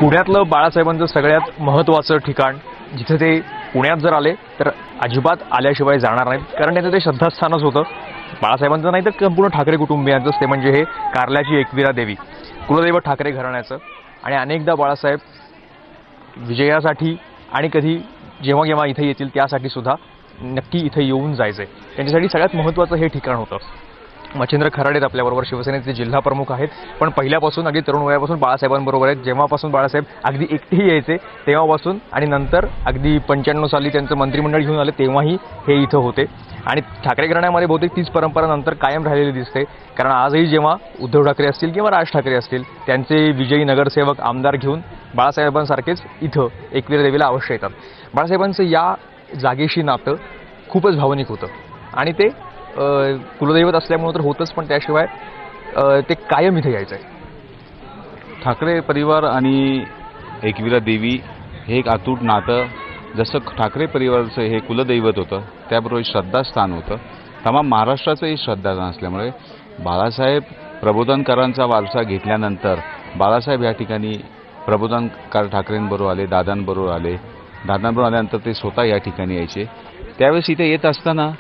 पुण्यातलं बाळासाहेबांचं सगळ्यात महत्त्वाचं ठिकाण, जिथे ते पुण्यात जर आले तर अजिबात आल्याशिवाय जाणार नाहीत, कारण त्यांचं ते श्रद्धास्थानच होतं. बाळासाहेबांचं नाही तर संपूर्ण ठाकरे कुटुंबियांचंच ते म्हणजे हे कारल्याची एकविरा देवी, कुलदैवत ठाकरे घराण्याचं. आणि अनेकदा बाळासाहेब विजयासाठी आणि कधी जेव्हा केव्हा इथे येतील त्यासाठी सुद्धा नक्की इथे येऊन जायचे. त्यांच्यासाठी सगळ्यात महत्त्वाचं हे ठिकाण होतं. मच्छिंद्र खराडे आपल्याबरोबर शिवसेनेचे जिल्हा प्रमुख आहेत, पण पहिल्यापासून अगदी तरुण वयापासून बाळासाहेबांबरोबर आहेत. जेव्हापासून बाळासाहेब अगदी एकटेही यायचे तेव्हापासून, आणि नंतर अगदी 95 साली त्यांचं मंत्रिमंडळ घेऊन आले तेव्हाही हे इथं होते. आणि ठाकरे घराण्यामध्ये बहुतेक तीच परंपरा नंतर कायम राहिलेली दिसते, कारण आजही जेव्हा उद्धव ठाकरे असतील किंवा राज ठाकरे असतील त्यांचे विजयी नगरसेवक आमदार घेऊन बाळासाहेबांसारखेच इथं एकविरा देवीला अवश्य येतात. बाळासाहेबांचं या जागेशी नातं खूपच भावनिक होतं, आणि ते कुलदैवत असल्यामुळे तर होतच, पण त्याशिवाय ते कायम इथे यायचं आहे. ठाकरे परिवार आणि एकविरा देवी हे एक अतूट नातं, जसं ठाकरे परिवाराचं हे कुलदैवत होतं त्याबरोबर श्रद्धास्थान होतं, तमाम महाराष्ट्राचंही श्रद्धास्थान असल्यामुळे बाळासाहेब प्रबोधनकारांचा वारसा घेतल्यानंतर बाळासाहेब या ठिकाणी प्रबोधनकार ठाकरेंबरोबर आले, दादांबरोबर आले. दादांबरोबर आल्यानंतर ते स्वतः या ठिकाणी यायचे. त्यावेळेस इथे येत असताना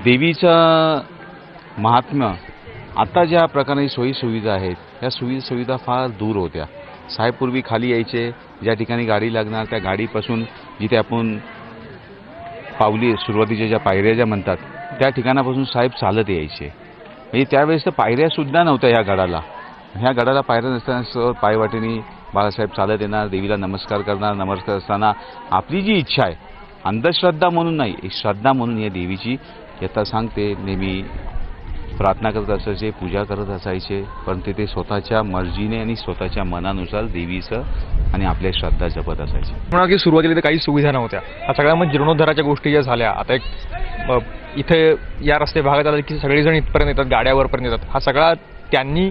देवीचं महात्म्य, आता ज्या प्रकारे सोयीसुविधा आहेत त्या सोयीसुविधा फार दूर होत्या. साहेब पूर्वी खाली यायचे, ज्या ठिकाणी गाडी लागणार त्या गाडीपासून जिथे आपण पावली सुरुवातीच्या ज्या पायऱ्या ज्या म्हणतात त्या ठिकाणापासून साहेब चालत यायचे. म्हणजे त्यावेळेस तर पायऱ्यासुद्धा नव्हत्या या गडाला. ह्या गडाला पायऱ्या नसताना पायवाटेने बाळासाहेब चालत येणार, देवीला नमस्कार करणार. नमस्कार असताना आपली जी इच्छा आहे, अंधश्रद्धा म्हणून नाही, एक श्रद्धा म्हणून या देवीची यथा सांगते नेहमी प्रार्थना करत असायचे, पूजा करत असायचे, पण ते स्वतःच्या मर्जीने आणि स्वतःच्या मनानुसार देवीचं आणि आपल्या श्रद्धा जपत असायचे. म्हणून की सुरुवातीला काही सुविधा नव्हत्या. हा सगळ्या मग जीर्णोद्धाराच्या गोष्टी ज्या झाल्या, आता एक इथे या रस्ते भागात आले की सगळेजण इथपर्यंत येतात, गाड्यावरपर्यंत येतात. हा सगळा त्यांनी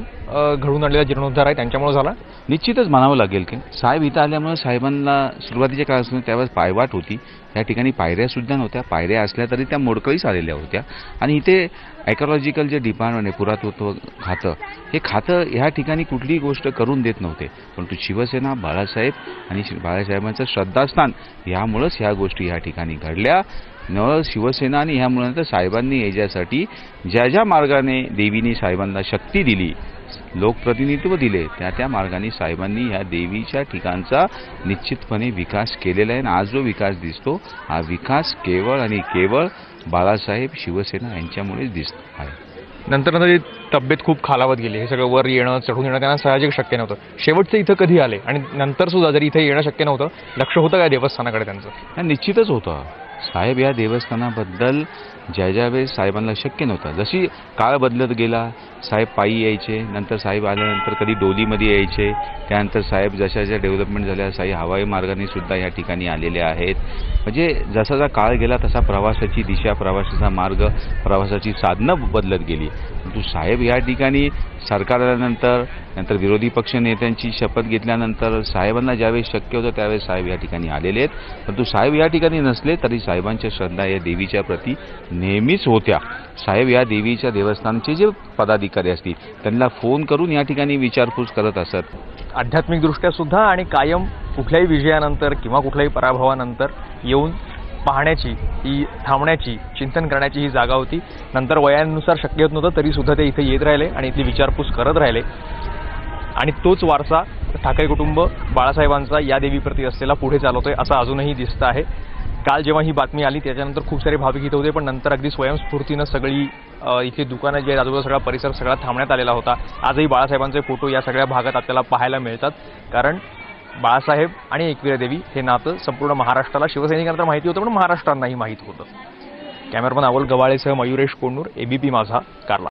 घडून आणलेला जीर्णोद्धार आहे, त्यांच्यामुळे झाला. निश्चितच म्हणावं लागेल की साहेब इथं आल्यामुळे साहेबांना सुरुवातीच्या काळात त्यावेळेस पायवाट होती, या ठिकाणी पायऱ्यासुद्धा नव्हत्या. पायऱ्या असल्या तरी त्या मोडकळीस आलेल्या होत्या. आणि इथे ॲकॉलॉजिकल जे डिपार्टमेंट आहे, पुरातत्व खातं, हे खातं ह्या ठिकाणी कुठलीही गोष्ट करून देत नव्हते, परंतु शिवसेना, बाळासाहेब आणि बाळासाहेबांचं श्रद्धास्थान यामुळंच ह्या गोष्टी ह्या ठिकाणी घडल्या. शिवसेना आणि ह्यामुळे साहेबांनी याच्यासाठी ज्या ज्या मार्गाने देवीने साहेबांना शक्ती दिली, लोकप्रतिनिधित्व दिले, त्या मार्गाने साहेबांनी ह्या देवीच्या ठिकाणचा निश्चितपणे विकास केलेला आहे. आणि आज जो विकास दिसतो हा विकास केवळ आणि केवळ बाळासाहेब, शिवसेना यांच्यामुळेच दिसतो आहे. नंतर तब्येत खूप खालावत गेली. हे सगळं वर येणं, चढून येणं त्यांना साहजिक शक्य नव्हतं. शेवटचं इथं कधी आले आणि नंतर सुद्धा जरी इथे येणं शक्य नव्हतं, लक्ष होतं काय देवस्थानाकडे त्यांचं? निश्चितच होतं. साहेब या देवस्थानाबद्दल ज्या वेळेस साहेबांना शक्य नव्हतं, जशी काळ बदलत गेला, साहेब पायी यायचे, नंतर साहेब आल्यानंतर कधी डोलीमध्ये यायचे, त्यानंतर साहेब जशा डेव्हलपमेंट झाल्या, साहेब हवाई मार्गाने सुद्धा या ठिकाणी आलेले आहेत. म्हणजे जसा जसा काळ गेला तसा प्रवासाची दिशा, प्रवासाचा मार्ग, प्रवासाची साधनं बदलत गेली. परंतु साहेब या ठिकाणी सरकार आल्यानंतर, नंतर विरोधी पक्ष नेत्यांची शपथ घेतल्यानंतर साहेबांना ज्यावेळेस शक्य होतं त्यावेळेस साहेब या ठिकाणी आलेले आहेत. परंतु साहेब या ठिकाणी नसले तरी साहेबांच्या श्रद्धा या देवीच्या प्रती नेहमीच होत्या. साहेब या देवीच्या देवस्थानचे जे पदाधिकारी असतील त्यांना फोन करून या ठिकाणी विचारपूस करत असत. आध्यात्मिकदृष्ट्या सुद्धा आणि कायम कुठल्याही विजयानंतर किंवा कुठल्याही पराभवानंतर येऊन पाहण्याची, ही थांबण्याची, चिंतन करण्याची ही जागा होती. नंतर वयानुसार शक्य होत नव्हतं तरी सुद्धा ते इथे येत राहिले आणि इथली विचारपूस करत राहिले. आणि तोच वारसा ठाकरे कुटुंब बाळासाहेबांचा या देवीप्रती असलेला पुढे चालवतोय असं अजूनही दिसतं आहे. काल जेव्हा ही बातमी आली त्याच्यानंतर खूप सारे भाविक इथे होते, पण नंतर अगदी स्वयंस्फूर्तीनं सगळी इथे दुकानं जी आहेत, आजूबाजूला सगळा परिसर सगळा थांबण्यात आलेला होता. आजही बाळासाहेबांचे फोटो या सगळ्या भागात आपल्याला पाहायला मिळतात, कारण बाळासाहेब आणि एकविरा देवी हे नातं संपूर्ण महाराष्ट्राला, शिवसैनिकांना माहिती होतं पण महाराष्ट्रांनाही माहीत होतं. कॅमेरामन अवल गवाळेसह मयुरेश कोंडूर, ABP माझा, कारला.